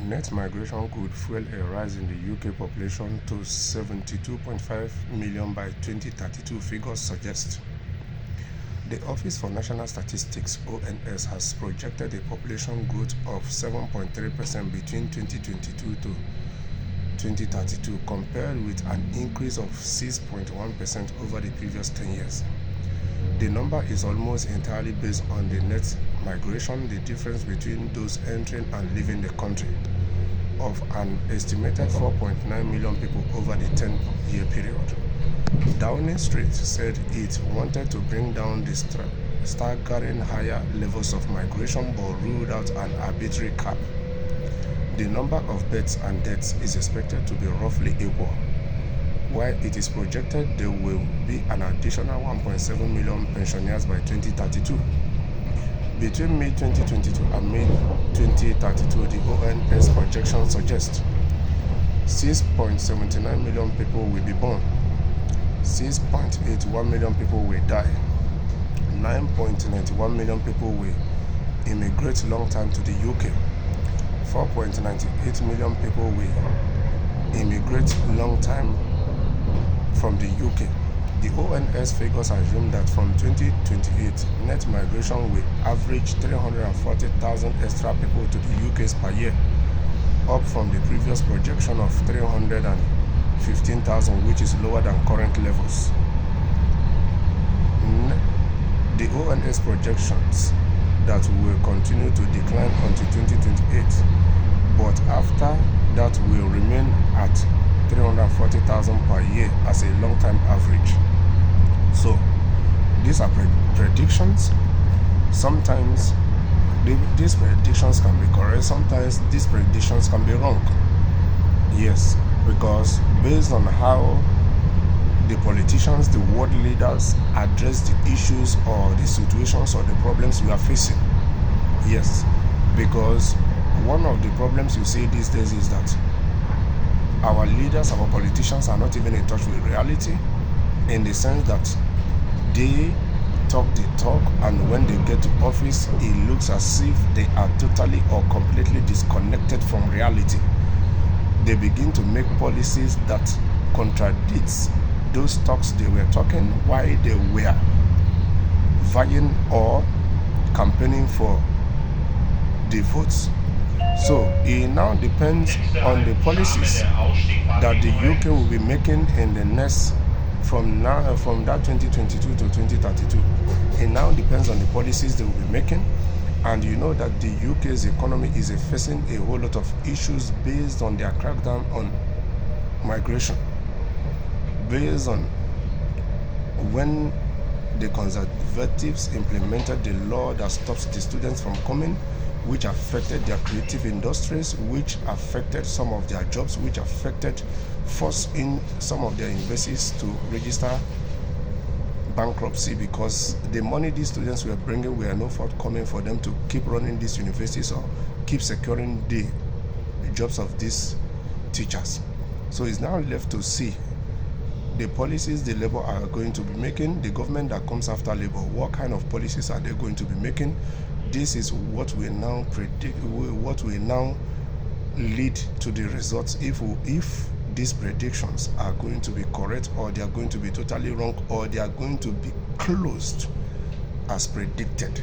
net migration could fuel a rise in the UK population to 72.5 million by 2032, figures suggest. The Office for National Statistics (ONS) has projected a population growth of 7.3% between 2022 to 2032, compared with an increase of 6.1% over the previous 10 years. The number is almost entirely based on the net migration, the difference between those entering and leaving the country, of an estimated 4.9 million people over the 10-year period. Downing Street said it wanted to bring down the staggering higher levels of migration but ruled out an arbitrary cap. The number of births and deaths is expected to be roughly equal, while it is projected there will be an additional 1.7 million pensioners by 2032. Between mid-2022 and mid-2032, the ONS projections suggest 6.79 million people will be born, 6.81 million people will die, 9.91 million people will immigrate long time to the UK, 4.98 million people will immigrate long time from the UK. The ONS figures assume that from 2028, net migration will average 340,000 extra people to the UK per year, up from the previous projection of 315,000, which is lower than current levels. The ONS projections that will continue to decline until 2028, but after that will remain at 340,000 per year as a long-term average. So these are predictions. Sometimes these predictions can be correct, sometimes these predictions can be wrong. Yes, because based on how the politicians, the world leaders address the issues or the situations or the problems we are facing. Yes, because one of the problems you see these days is that our leaders, our politicians are not even in touch with reality, in the sense that they talk the talk, and when they get to office, it looks as if they are totally or completely disconnected from reality. They begin to make policies that contradicts those talks they were talking while they were vying or campaigning for the votes. So it now depends on the policies that the UK will be making in the next from that 2022 to 2032. It now depends on the policies they will be making, and you know that the UK's economy is facing a whole lot of issues based on their crackdown on migration, based on when the Conservatives implemented the law that stops the students from coming, which affected their creative industries, which affected some of their jobs, which affected forcing some of their universities to register bankruptcy because the money these students were bringing were not forthcoming for them to keep running these universities or keep securing the jobs of these teachers. So it's now left to see the policies the Labour are going to be making, the government that comes after Labour, what kind of policies are they going to be making? This is what we now predict, what will now lead to the results if these predictions are going to be correct, or they are going to be totally wrong, or they are going to be closed as predicted.